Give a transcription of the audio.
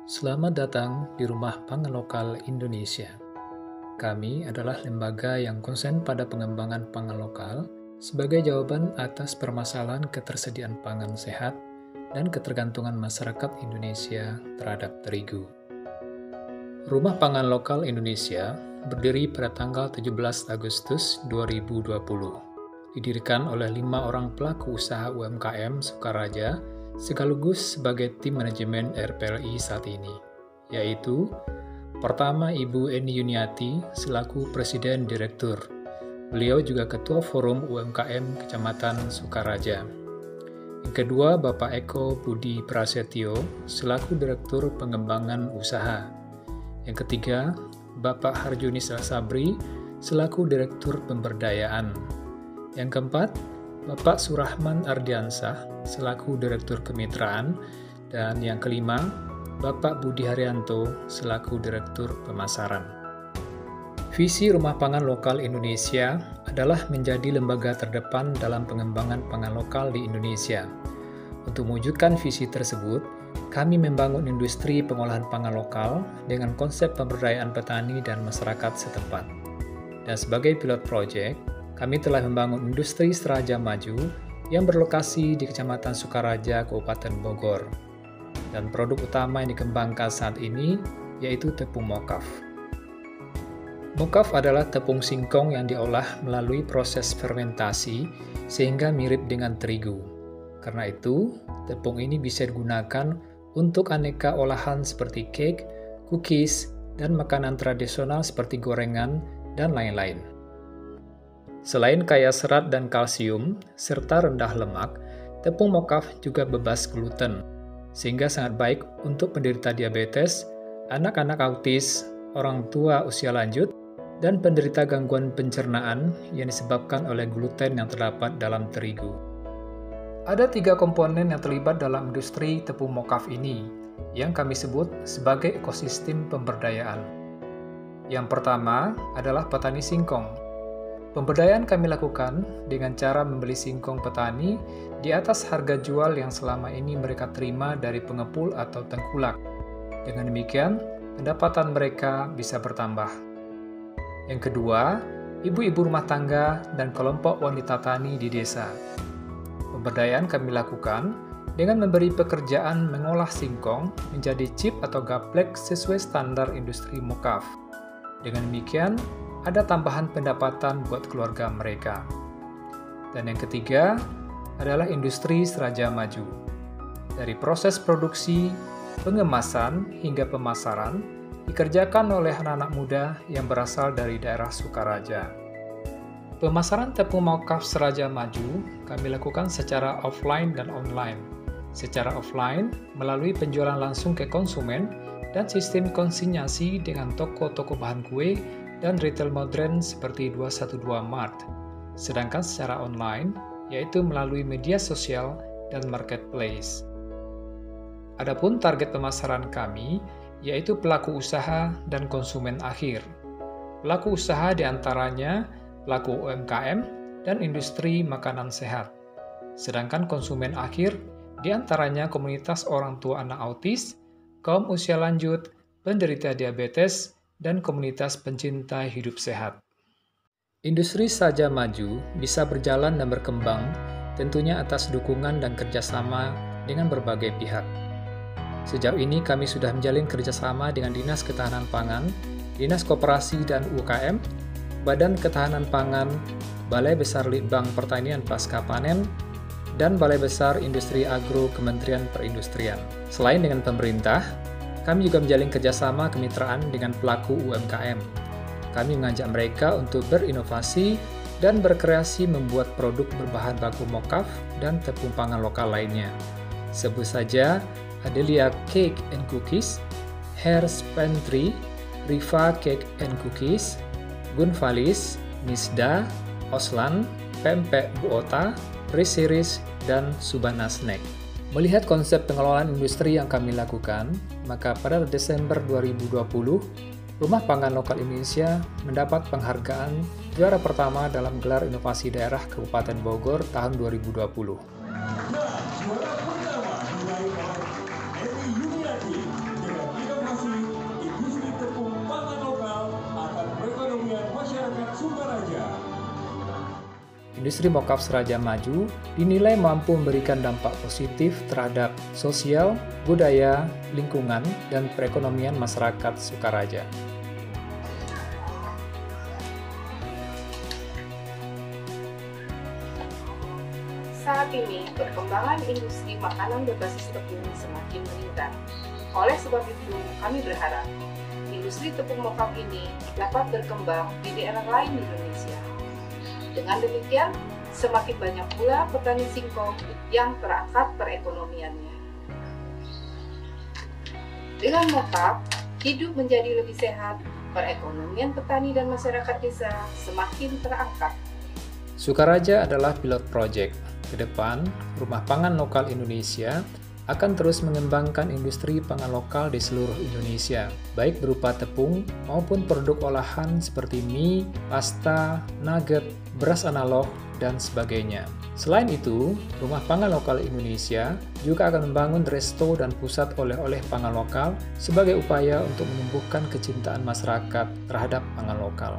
Selamat datang di Rumah Pangan Lokal Indonesia. Kami adalah lembaga yang konsen pada pengembangan pangan lokal sebagai jawaban atas permasalahan ketersediaan pangan sehat dan ketergantungan masyarakat Indonesia terhadap terigu. Rumah Pangan Lokal Indonesia berdiri pada tanggal 17 Agustus 2020. Didirikan oleh 5 orang pelaku usaha UMKM Sukaraja sekaligus sebagai tim manajemen RPLI saat ini, yaitu pertama Ibu Eni Yuniati selaku Presiden Direktur. Beliau juga Ketua Forum UMKM Kecamatan Sukaraja. Yang kedua, Bapak Eko Budi Prasetyo selaku Direktur Pengembangan Usaha. Yang ketiga, Bapak Harjunis Sabri selaku Direktur Pemberdayaan. Yang keempat, Bapak Surahman Ardiansah selaku Direktur Kemitraan, dan yang kelima, Bapak Budi Haryanto selaku Direktur Pemasaran. Visi Rumah Pangan Lokal Indonesia adalah menjadi lembaga terdepan dalam pengembangan pangan lokal di Indonesia. Untuk mewujudkan visi tersebut, kami membangun industri pengolahan pangan lokal dengan konsep pemberdayaan petani dan masyarakat setempat. Dan sebagai pilot project, kami telah membangun industri Seraja Maju yang berlokasi di Kecamatan Sukaraja, Kabupaten Bogor. Dan produk utama yang dikembangkan saat ini yaitu tepung mokaf. Mokaf adalah tepung singkong yang diolah melalui proses fermentasi sehingga mirip dengan terigu. Karena itu, tepung ini bisa digunakan untuk aneka olahan seperti cake, cookies, dan makanan tradisional seperti gorengan dan lain-lain. Selain kaya serat dan kalsium, serta rendah lemak, tepung mokaf juga bebas gluten, sehingga sangat baik untuk penderita diabetes, anak-anak autis, orang tua usia lanjut, dan penderita gangguan pencernaan yang disebabkan oleh gluten yang terdapat dalam terigu. Ada 3 komponen yang terlibat dalam industri tepung mokaf ini, yang kami sebut sebagai ekosistem pemberdayaan. Yang pertama adalah petani singkong. Pemberdayaan kami lakukan dengan cara membeli singkong petani di atas harga jual yang selama ini mereka terima dari pengepul atau tengkulak. Dengan demikian, pendapatan mereka bisa bertambah. Yang kedua, ibu-ibu rumah tangga dan kelompok wanita tani di desa. Pemberdayaan kami lakukan dengan memberi pekerjaan mengolah singkong menjadi chip atau gaplek sesuai standar industri mokaf. Dengan demikian, ada tambahan pendapatan buat keluarga mereka. Dan yang ketiga adalah industri Seraja Maju. Dari proses produksi, pengemasan, hingga pemasaran dikerjakan oleh anak-anak muda yang berasal dari daerah Sukaraja. Pemasaran tepung mokaf Seraja Maju kami lakukan secara offline dan online. Secara offline melalui penjualan langsung ke konsumen dan sistem konsinyasi dengan toko-toko bahan kue dan retail modern seperti 212 Mart. Sedangkan secara online, yaitu melalui media sosial dan marketplace. Adapun target pemasaran kami, yaitu pelaku usaha dan konsumen akhir. Pelaku usaha diantaranya pelaku UMKM dan industri makanan sehat. Sedangkan konsumen akhir diantaranya komunitas orang tua anak autis, kaum usia lanjut, penderita diabetes, dan komunitas pencinta hidup sehat. Industri Seraja Maju bisa berjalan dan berkembang tentunya atas dukungan dan kerjasama dengan berbagai pihak. Sejauh ini kami sudah menjalin kerjasama dengan Dinas Ketahanan Pangan, Dinas Koperasi dan UKM, Badan Ketahanan Pangan, Balai Besar Litbang Pertanian Pasca Panen, dan Balai Besar Industri Agro Kementerian Perindustrian. Selain dengan pemerintah, kami juga menjalin kerjasama kemitraan dengan pelaku UMKM. Kami mengajak mereka untuk berinovasi dan berkreasi membuat produk berbahan baku mokaf dan tepung pangan lokal lainnya. Sebut saja Adelia Cake and Cookies, Hair's Pantry, Riva Cake and Cookies, Gunvalis, Nisda, Oslan, Pempek Buota, Risiris, dan Subana Snack. Melihat konsep pengelolaan industri yang kami lakukan, maka pada Desember 2020, Rumah Pangan Lokal Indonesia mendapat penghargaan juara pertama dalam gelar inovasi daerah Kabupaten Bogor tahun 2020. Nah, juara pertama diraih oleh Eni Yuniati dengan inovasi, industri tepung pangan lokal akan perekonomian masyarakat Sukaraja. Industri mokaf Seraja Maju dinilai mampu memberikan dampak positif terhadap sosial, budaya, lingkungan, dan perekonomian masyarakat Sukaraja. Saat ini, perkembangan industri makanan berbasis tepung semakin meningkat. Oleh sebab itu, kami berharap industri tepung mokaf ini dapat berkembang di daerah lain di Indonesia. Dengan demikian, semakin banyak pula petani singkong yang terangkat perekonomiannya. Dengan mokaf, hidup menjadi lebih sehat, perekonomian petani dan masyarakat desa semakin terangkat. Sukaraja adalah pilot project. Ke depan, Rumah Pangan Lokal Indonesia akan terus mengembangkan industri pangan lokal di seluruh Indonesia, baik berupa tepung maupun produk olahan seperti mie, pasta, nugget, beras analog, dan sebagainya. Selain itu, Rumah Pangan Lokal Indonesia juga akan membangun resto dan pusat oleh-oleh pangan lokal sebagai upaya untuk menumbuhkan kecintaan masyarakat terhadap pangan lokal.